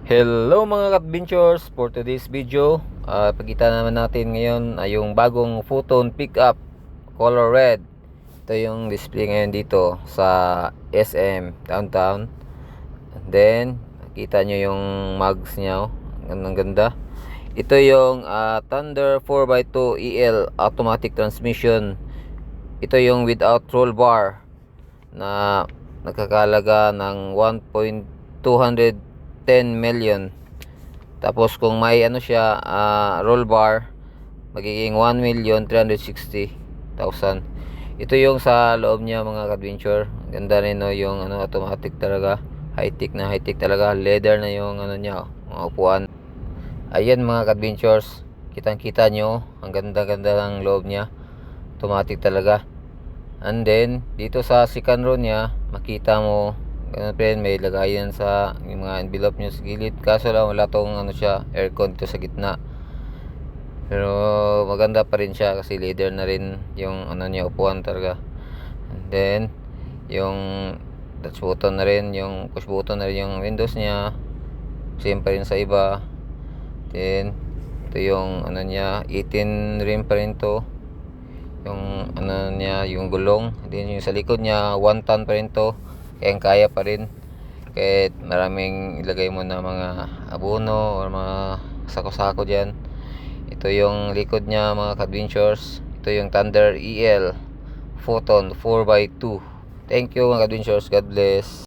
Hello mga adventures, for today's video pagkita naman natin ngayon ay yung bagong Photon pickup color red. Ito yung display ngayon dito sa SM downtown. And then nakita nyo yung mugs nya, ang ganda. Ito yung Thunder 4x2 EL automatic transmission. Ito yung without roll bar na nagkakalaga ng 1.210 million. Tapos kung may ano siya, roll bar, magiging 1,360,000. Ito yung sa loob niya mga adventure. Ganda rin no, yung ano, automatic talaga. High tech talaga. Leather na yung ano niya, mga upuan. Ayan mga adventures, kitang kita nyo ang ganda ganda ng loob niya. Automatic talaga. And then dito sa second row niya, makita mo ganun pa rin, may lagayan sa yung mga envelope nyo sa gilid. Kaso lang wala tong ano siya, aircon dito sa gitna. Pero maganda pa rin siya kasi leather na rin yung ano niya, upuan talaga. And then yung touch button na rin, yung push button na rin yung windows niya. Same pa rin sa iba. Then ito yung ano niya, 18 rim pa rin to. Yung ano niya, yung gulong. Then yung sa likod niya 1 ton pa rin to. Kaya pa rin kahit maraming ilagay mo na mga abono or mga sako-sako dyan. Ito yung likod niya mga adventures. Ito yung Thunder EL Photon 4x2. Thank you mga adventures, God bless.